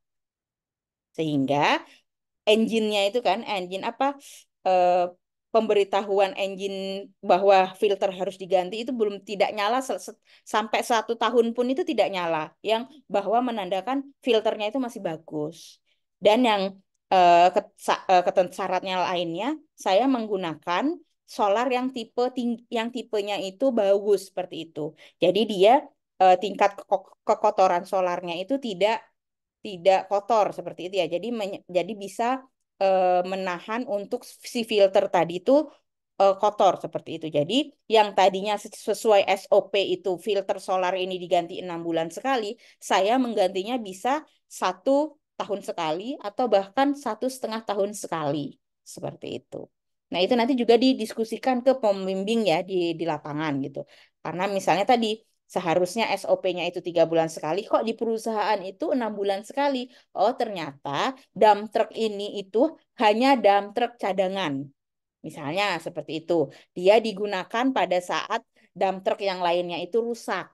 Sehingga engine-nya itu kan, engine apa, eh, pemberitahuan engine bahwa filter harus diganti itu belum tidak nyala sampai 1 tahun pun itu tidak nyala, yang bahwa menandakan filternya itu masih bagus. Dan yang syaratnya lainnya, saya menggunakan solar yang yang tipenya itu bagus seperti itu. Jadi dia tingkat kekotoran solarnya itu tidak kotor seperti itu ya. Jadi bisa menahan untuk si filter tadi itu kotor seperti itu. Jadi yang tadinya sesuai SOP itu filter solar ini diganti 6 bulan sekali, saya menggantinya bisa 1 tahun sekali atau bahkan 1,5 tahun sekali seperti itu. Nah, itu nanti juga didiskusikan ke pembimbing ya di lapangan gitu. Karena misalnya tadi seharusnya SOP-nya itu 3 bulan sekali, kok di perusahaan itu 6 bulan sekali. Oh, ternyata dump truck ini itu hanya dump truck cadangan. Misalnya seperti itu. Dia digunakan pada saat dump truck yang lainnya itu rusak.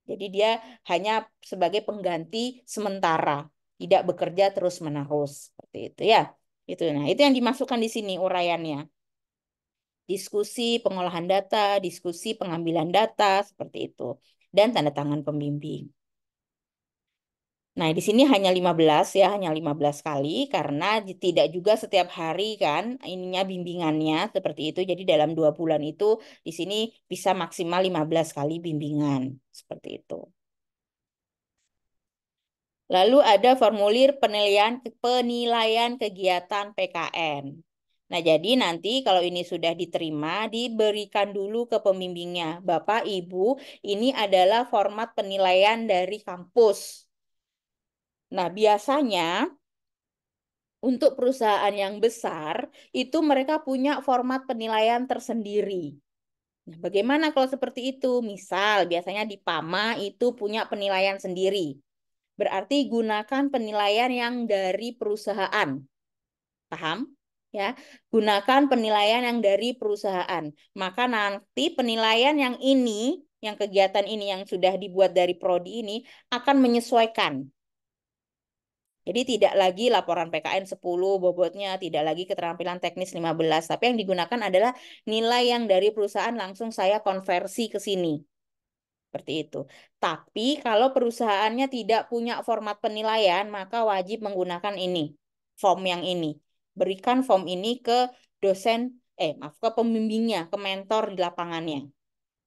Jadi dia hanya sebagai pengganti sementara, tidak bekerja terus-menerus. Seperti itu ya. Itu. Nah, itu yang dimasukkan di sini uraiannya. Diskusi pengolahan data, diskusi pengambilan data, seperti itu. Dan tanda tangan pembimbing. Nah, di sini hanya 15 ya, hanya 15 kali karena tidak juga setiap hari kan ininya bimbingannya seperti itu. Jadi dalam 2 bulan itu di sini bisa maksimal 15 kali bimbingan seperti itu. Lalu ada formulir penilaian kegiatan PKN. Nah, jadi nanti kalau ini sudah diterima, diberikan dulu ke pembimbingnya. Bapak, Ibu, ini adalah format penilaian dari kampus. Nah, biasanya untuk perusahaan yang besar, itu mereka punya format penilaian tersendiri. Nah, bagaimana kalau seperti itu? Misal, biasanya di PAMA itu punya penilaian sendiri. Berarti gunakan penilaian yang dari perusahaan. Paham? Ya, gunakan penilaian yang dari perusahaan. Maka nanti penilaian yang ini, yang kegiatan ini yang sudah dibuat dari prodi ini akan menyesuaikan. Jadi tidak lagi laporan PKN 10 bobotnya, tidak lagi keterampilan teknis 15, tapi yang digunakan adalah nilai yang dari perusahaan langsung saya konversi ke sini. Seperti itu. Tapi kalau perusahaannya tidak punya format penilaian, maka wajib menggunakan ini, form yang ini. Berikan form ini ke dosen, maaf, ke pembimbingnya, ke mentor di lapangannya.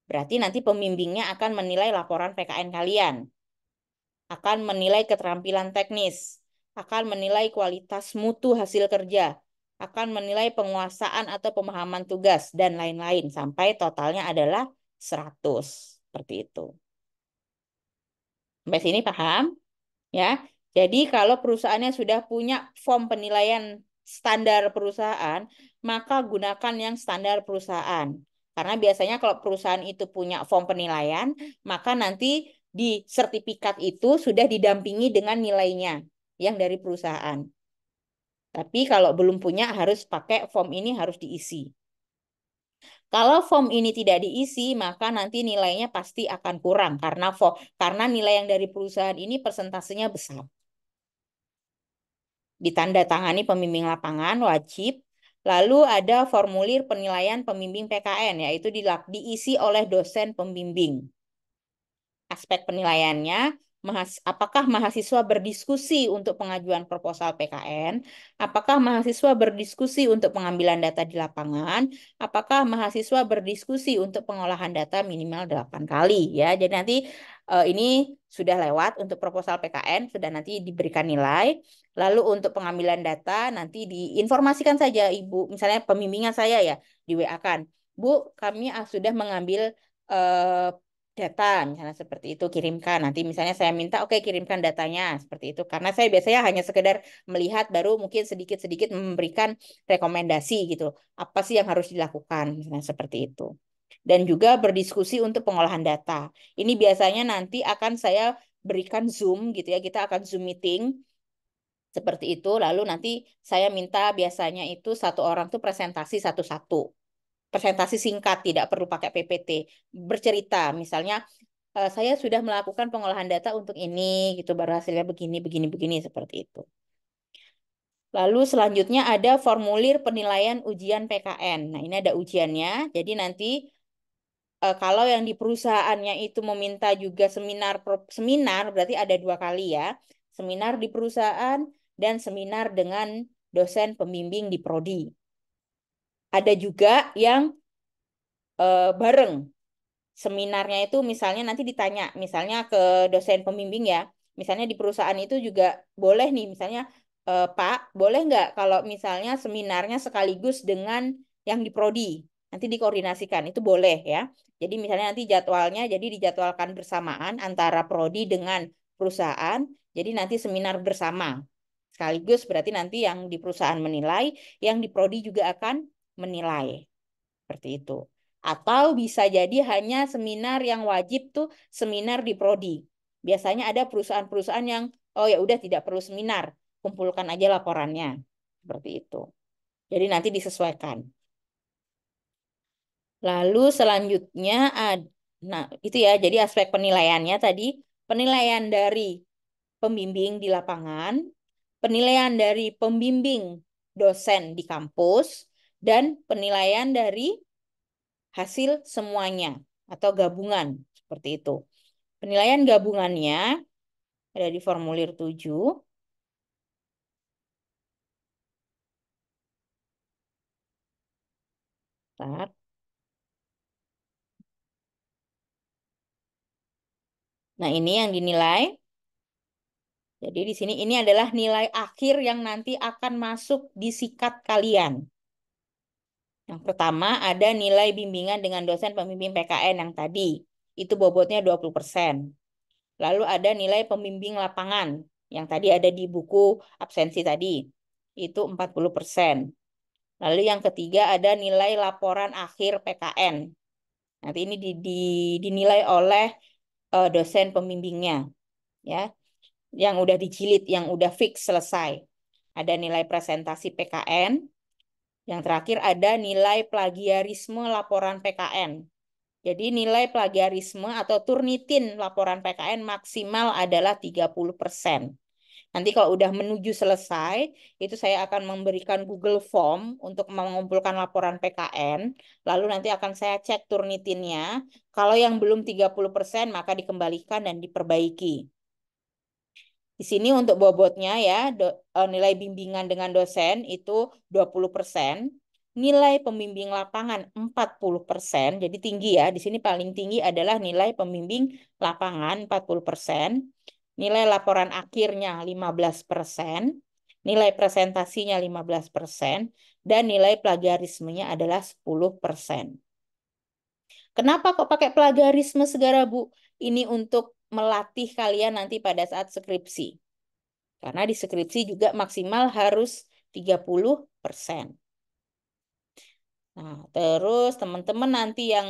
Berarti nanti pembimbingnya akan menilai laporan PKN kalian, akan menilai keterampilan teknis, akan menilai kualitas mutu hasil kerja, akan menilai penguasaan atau pemahaman tugas, dan lain-lain. Sampai totalnya adalah 100. Seperti itu. Sampai sini paham? Ya. Jadi kalau perusahaannya sudah punya form penilaian standar perusahaan, maka gunakan yang standar perusahaan. Karena biasanya kalau perusahaan itu punya form penilaian, maka nanti di sertifikat itu sudah didampingi dengan nilainya yang dari perusahaan. Tapi kalau belum punya harus pakai form ini harus diisi. Kalau form ini tidak diisi, maka nanti nilainya pasti akan kurang karena nilai yang dari perusahaan ini persentasenya besar. Ditandatangani pembimbing lapangan wajib. Lalu ada formulir penilaian pembimbing PKN, yaitu diisi oleh dosen pembimbing. Aspek penilaiannya, apakah mahasiswa berdiskusi untuk pengajuan proposal PKN, apakah mahasiswa berdiskusi untuk pengambilan data di lapangan, apakah mahasiswa berdiskusi untuk pengolahan data minimal 8 kali ya. Jadi nanti ini sudah lewat untuk proposal PKN, sudah nanti diberikan nilai. Lalu untuk pengambilan data nanti diinformasikan saja Ibu, misalnya pembimbingan saya ya di WA kan. Bu, kami sudah mengambil data, misalnya seperti itu kirimkan. Nanti misalnya saya minta, oke kirimkan datanya seperti itu. Karena saya biasanya hanya sekedar melihat, baru mungkin sedikit-sedikit memberikan rekomendasi gitu. Apa sih yang harus dilakukan, misalnya seperti itu. Dan juga berdiskusi untuk pengolahan data. Ini biasanya nanti akan saya berikan Zoom gitu ya. Kita akan Zoom meeting seperti itu. Lalu nanti saya minta biasanya itu satu orang tuh presentasi satu-satu. Presentasi singkat, tidak perlu pakai PPT. Bercerita, misalnya saya sudah melakukan pengolahan data untuk ini, gitu, baru hasilnya begini, begini, begini, seperti itu. Lalu selanjutnya ada formulir penilaian ujian PKN. Nah, ini ada ujiannya. Jadi nanti kalau yang di perusahaannya itu meminta juga seminar, seminar berarti ada 2 kali ya. Seminar di perusahaan dan seminar dengan dosen pembimbing di prodi. Ada juga yang bareng. Seminarnya itu misalnya nanti ditanya, misalnya ke dosen pembimbing ya, misalnya di perusahaan itu juga boleh nih, misalnya Pak, boleh nggak kalau misalnya seminarnya sekaligus dengan yang di prodi, nanti dikoordinasikan, itu boleh ya. Jadi misalnya nanti jadwalnya, jadi dijadwalkan bersamaan antara prodi dengan perusahaan, jadi nanti seminar bersama. Sekaligus berarti nanti yang di perusahaan menilai, yang di prodi juga akan menilai. Seperti itu. Atau bisa jadi hanya seminar yang wajib tuh seminar di prodi. Biasanya ada perusahaan-perusahaan yang oh ya udah tidak perlu seminar, kumpulkan aja laporannya. Seperti itu. Jadi nanti disesuaikan. Lalu selanjutnya nah itu ya, jadi aspek penilaiannya tadi penilaian dari pembimbing di lapangan, penilaian dari pembimbing dosen di kampus, dan penilaian dari hasil semuanya atau gabungan seperti itu. Penilaian gabungannya ada di formulir 7. Bentar. Nah, ini yang dinilai. Jadi di sini ini adalah nilai akhir yang nanti akan masuk di sikat kalian. Yang pertama ada nilai bimbingan dengan dosen pembimbing PKN yang tadi. Itu bobotnya 20%. Lalu ada nilai pembimbing lapangan yang tadi ada di buku absensi tadi. Itu 40%. Lalu yang ketiga ada nilai laporan akhir PKN. Nanti ini dinilai oleh dosen pembimbingnya, ya, yang udah dijilid, yang udah fix selesai. Ada nilai presentasi PKN. Yang terakhir ada nilai plagiarisme laporan PKN. Jadi nilai plagiarisme atau turnitin laporan PKN maksimal adalah 30%. Nanti kalau udah menuju selesai, itu saya akan memberikan Google Form untuk mengumpulkan laporan PKN. Lalu nanti akan saya cek turnitinnya. Kalau yang belum 30%, maka dikembalikan dan diperbaiki. Di sini untuk bobotnya ya, nilai bimbingan dengan dosen itu 20%. Nilai pembimbing lapangan 40%. Jadi tinggi ya. Di sini paling tinggi adalah nilai pembimbing lapangan 40%. Nilai laporan akhirnya 15%, nilai presentasinya 15%, dan nilai plagiarismenya adalah 10%. Kenapa kok pakai plagiarisme segala, Bu? Ini untuk melatih kalian nanti pada saat skripsi. Karena di skripsi juga maksimal harus 30%. Nah, terus teman-teman nanti yang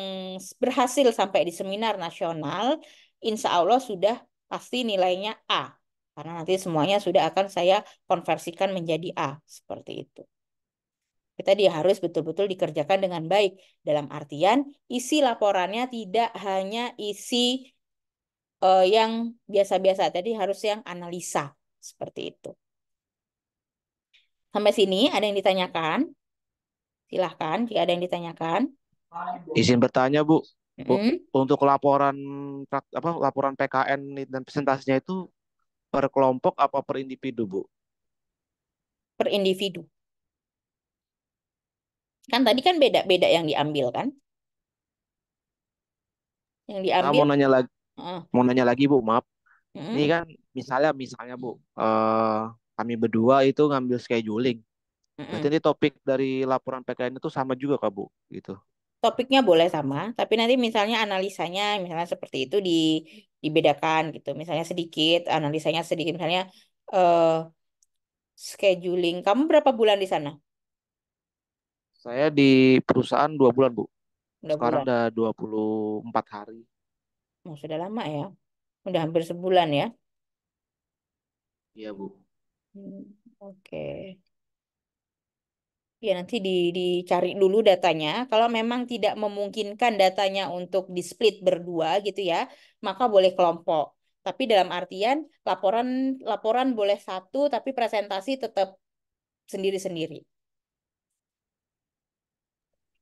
berhasil sampai di seminar nasional, insya Allah sudah pasti nilainya A. Karena nanti semuanya sudah akan saya konversikan menjadi A. Seperti itu. Kita dia harus betul-betul dikerjakan dengan baik. Dalam artian, isi laporannya tidak hanya isi yang biasa-biasa. Tadi harus yang analisa. Seperti itu. Sampai sini ada yang ditanyakan? Silahkan jika ada yang ditanyakan. Izin bertanya, Bu. Bu, Mm-mm. untuk laporan laporan PKN dan presentasinya itu per kelompok apa per individu, Bu? Per individu. Kan tadi kan beda-beda yang diambil kan? Yang Saya diambil. mau nanya lagi, Heeh. Bu, maaf. Ini Mm-mm. kan misalnya Bu, kami berdua itu ngambil scheduling. Berarti Mm-mm. ini topik dari laporan PKN itu sama juga Kak Bu, gitu. topiknya boleh sama, tapi nanti misalnya analisanya misalnya seperti itu dibedakan gitu. Misalnya sedikit, analisanya sedikit. Misalnya eh, scheduling. Kamu berapa bulan di sana? Saya di perusahaan 2 bulan, Bu. Udah Sekarang bulan. udah 24 hari. Oh, sudah lama ya. Udah hampir sebulan ya. Iya, Bu. Hmm, oke. Ya, nanti dicari dulu datanya. Kalau memang tidak memungkinkan datanya untuk di-split berdua gitu ya, maka boleh kelompok. Tapi dalam artian laporan laporan boleh satu, tapi presentasi tetap sendiri-sendiri.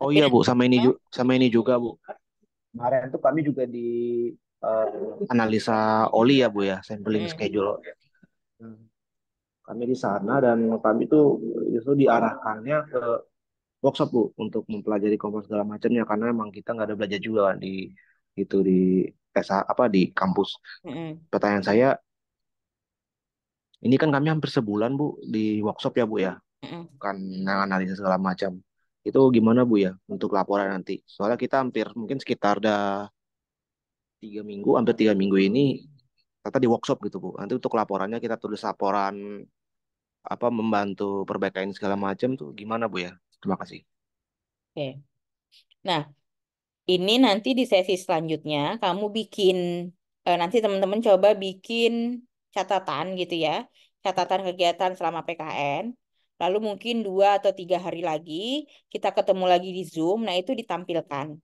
Oh Tapi iya, Bu, nanti, Hah? sama ini juga, Bu. Kemarin tuh kami juga di analisa oli ya, Bu ya, sampling Mm, schedule. Hmm. Kami di sana dan kami tuh justru diarahkannya ke workshop, Bu, untuk mempelajari kompos segala macamnya karena emang kita nggak ada belajar juga kan di itu di apa di kampus. mm, Pertanyaan saya, ini kan kami hampir sebulan, Bu, di workshop ya, Bu ya, mm. kan analisa segala macam. Itu gimana, Bu ya, untuk laporan nanti? Soalnya kita hampir mungkin sekitar 3 minggu, hampir 3 minggu ini kita di workshop gitu, Bu. Nanti untuk laporannya kita tulis laporan apa membantu perbaikan segala macam tuh gimana, Bu ya? Terima kasih. Oke. Nah, ini nanti di sesi selanjutnya kamu bikin, nanti teman-teman coba bikin catatan gitu ya, catatan kegiatan selama PKN. Lalu mungkin 2 atau 3 hari lagi kita ketemu lagi di Zoom. Nah itu ditampilkan.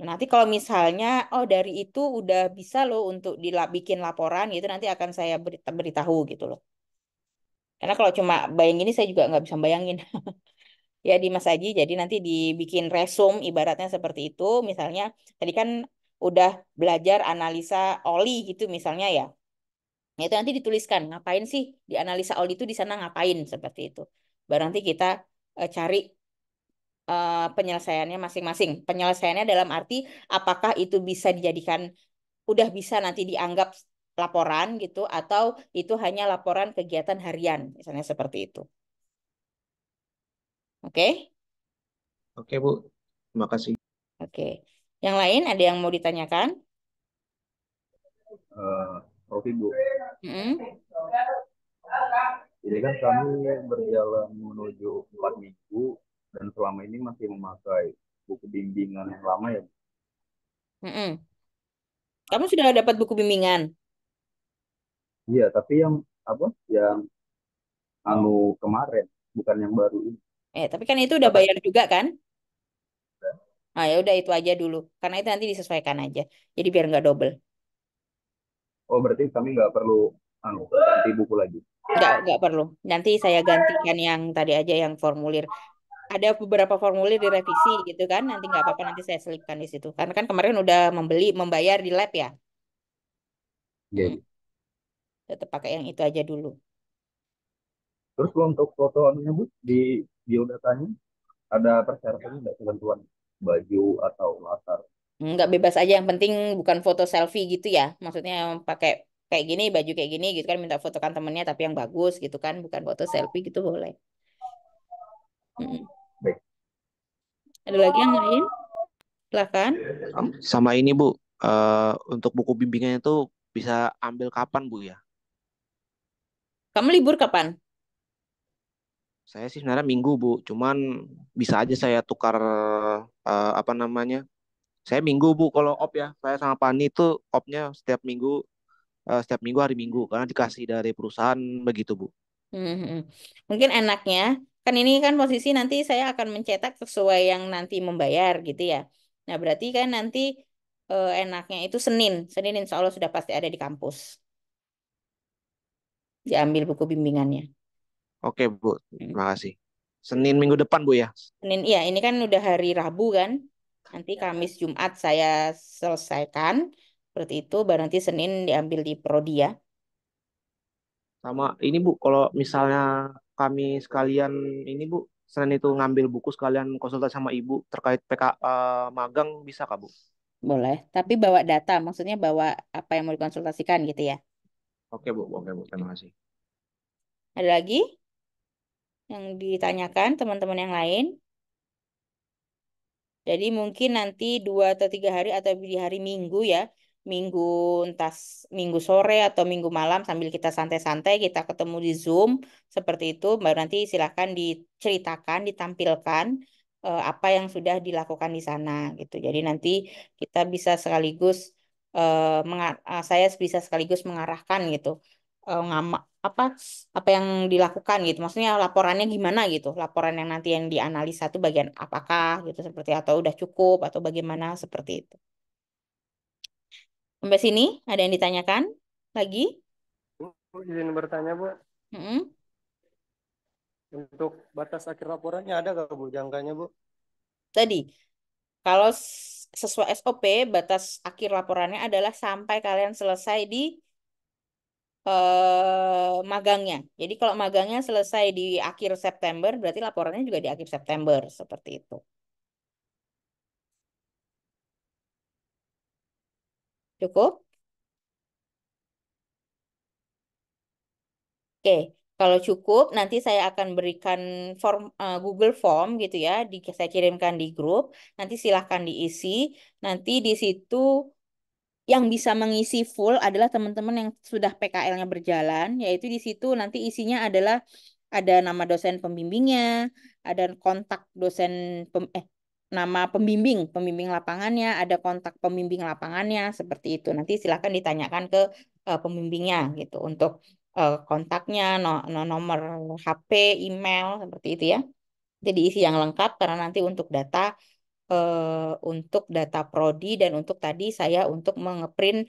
Nah, nanti kalau misalnya, oh dari itu udah bisa loh untuk bikin laporan gitu, nanti akan saya beritahu gitu loh. Karena kalau cuma bayang ini saya juga nggak bisa bayangin. Ya di Mas Aji, jadi nanti dibikin resume ibaratnya seperti itu. Misalnya tadi kan udah belajar analisa oli gitu misalnya ya. Nah, itu nanti dituliskan ngapain sih di analisa oli itu di sana ngapain seperti itu. Baru nanti kita cari penyelesaiannya masing-masing. Penyelesaiannya dalam arti apakah itu bisa dijadikan udah bisa nanti dianggap laporan gitu atau itu hanya laporan kegiatan harian misalnya seperti itu. Oke? Oke, Bu. Terima kasih. Oke. Yang lain ada yang mau ditanyakan? Oke Bu, Mm-mm. ini kan kami berjalan menuju 4 minggu dan selama ini masih memakai buku bimbingan yang lama ya. Mm-mm. Kamu sudah dapat buku bimbingan? Iya, tapi yang apa? Yang kemarin, bukan yang baru ini. Tapi kan itu udah Kata, bayar juga kan? Ah ya udah itu aja dulu. Karena itu nanti disesuaikan aja. Jadi biar nggak double. oh berarti kami nggak perlu ganti buku lagi. Nggak perlu. Nanti saya gantikan yang tadi aja yang formulir. Ada beberapa formulir direvisi gitu kan. Nanti nggak apa-apa nanti saya selipkan di situ. Karena kan kemarin udah membayar di lab ya. Iya, Mm. iya. Tetap pakai yang itu aja dulu. Terus kalau untuk foto anunya Bu, di biodatanya ada persyaratannya nggak, ketentuan baju atau latar? Nggak bebas aja. Yang penting bukan foto selfie gitu ya. Maksudnya yang pakai kayak gini, baju kayak gini gitu kan. Minta fotokan temennya tapi yang bagus gitu kan. Bukan foto selfie gitu boleh. Mm. Baik. Ada lagi yang lain? Silakan. Sama ini, Bu. Untuk buku bimbingannya itu bisa ambil kapan, Bu ya? Kamu libur kapan? Saya sih sebenarnya Minggu, Bu. Cuman bisa aja saya tukar apa namanya? Saya Minggu, Bu, kalau op ya. Saya sama Pani itu opnya setiap minggu hari Minggu karena dikasih dari perusahaan begitu, Bu. Hmm. Mungkin enaknya, kan ini kan posisi nanti saya akan mencetak sesuai yang nanti membayar gitu ya. Nah, berarti kan nanti enaknya itu Senin. Senin insya Allah sudah pasti ada di kampus. Diambil buku bimbingannya. Oke, Bu. Hmm. Terima kasih. Senin minggu depan, Bu ya. Senin, iya ini kan udah hari Rabu kan. Nanti Kamis, Jumat saya selesaikan. Seperti itu, baru nanti Senin diambil di Prodi ya. Sama ini, Bu, kalau misalnya kami sekalian ini, Bu, selain itu ngambil buku sekalian konsultasi sama Ibu terkait magang bisa, Kak, Bu? Boleh. Tapi bawa data, maksudnya bawa apa yang mau dikonsultasikan gitu ya. Oke, Bu. Oke, Bu. Terima kasih. Ada lagi yang ditanyakan teman-teman yang lain? Jadi mungkin nanti 2 atau 3 hari atau di hari Minggu ya, Minggu entah Minggu sore atau Minggu malam sambil kita santai-santai kita ketemu di Zoom seperti itu, baru nanti silahkan diceritakan, ditampilkan apa yang sudah dilakukan di sana gitu. Jadi nanti kita bisa sekaligus saya bisa sekaligus mengarahkan gitu, apa apa yang dilakukan gitu. Maksudnya laporannya gimana gitu. Laporan yang nanti yang dianalisa itu bagian apakah gitu seperti atau udah cukup atau bagaimana seperti itu. Sampai sini ada yang ditanyakan lagi? Bu, izin bertanya, Bu. Mm-mm. Untuk batas akhir laporannya ada nggak, Bu, jangkanya, Bu? Tadi kalau sesuai SOP batas akhir laporannya adalah sampai kalian selesai di magangnya. Jadi kalau magangnya selesai di akhir September, berarti laporannya juga di akhir September seperti itu. Cukup? Oke, kalau cukup nanti saya akan berikan Google Form gitu ya, saya kirimkan di grup. Nanti silahkan diisi. Nanti di situ yang bisa mengisi full adalah teman-teman yang sudah PKL-nya berjalan, yaitu di situ nanti isinya adalah ada nama dosen pembimbingnya, ada kontak dosen nama pembimbing lapangannya, ada kontak pembimbing lapangannya seperti itu. Nanti silahkan ditanyakan ke pembimbingnya gitu untuk kontaknya, nomor HP, email seperti itu ya. Jadi isi yang lengkap karena nanti untuk data prodi dan untuk tadi saya untuk mengeprint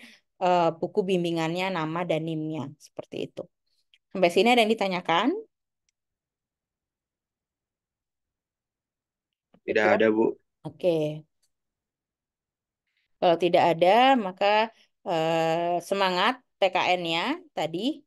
buku bimbingannya, nama dan NIM-nya seperti itu. Sampai sini ada yang ditanyakan? Tidak Cukup? ada, Bu. Oke. Kalau tidak ada, maka semangat PKN-nya tadi,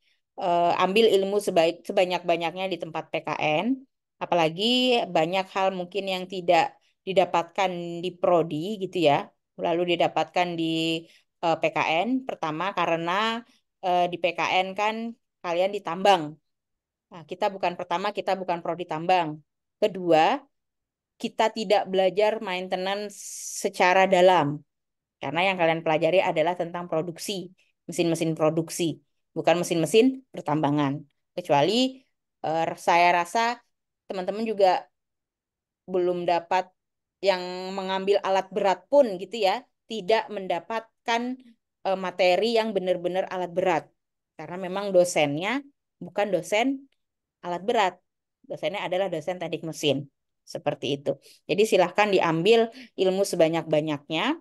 ambil ilmu sebanyak-banyaknya di tempat PKN. Apalagi banyak hal mungkin yang tidak didapatkan di prodi gitu ya, lalu didapatkan di PKN. Pertama karena di PKN kan kalian ditambang. Nah, kita bukan prodi tambang. Kedua, kita tidak belajar maintenance secara dalam. Karena yang kalian pelajari adalah tentang produksi, mesin-mesin produksi, bukan mesin-mesin pertambangan. Kecuali saya rasa teman-teman juga belum dapat yang mengambil alat berat pun gitu ya, tidak mendapatkan materi yang benar-benar alat berat. Karena memang dosennya bukan dosen alat berat. Dosennya adalah dosen teknik mesin. Seperti itu. Jadi silahkan diambil ilmu sebanyak-banyaknya,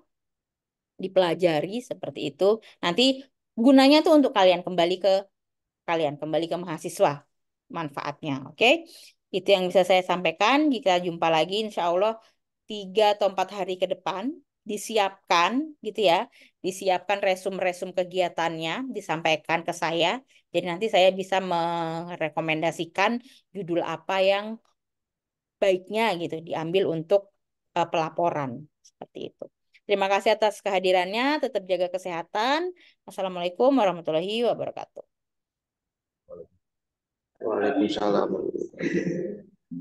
dipelajari seperti itu. Nanti gunanya tuh untuk kembali ke mahasiswa manfaatnya. Oke, itu yang bisa saya sampaikan. Kita jumpa lagi insya Allah 3 atau 4 hari ke depan. Disiapkan gitu ya, disiapkan resum-resum kegiatannya, disampaikan ke saya. Jadi nanti saya bisa merekomendasikan judul apa yang baiknya gitu diambil untuk pelaporan seperti itu. Terima kasih atas kehadirannya. Tetap jaga kesehatan. Assalamualaikum warahmatullahi wabarakatuh. Waalaikumsalam.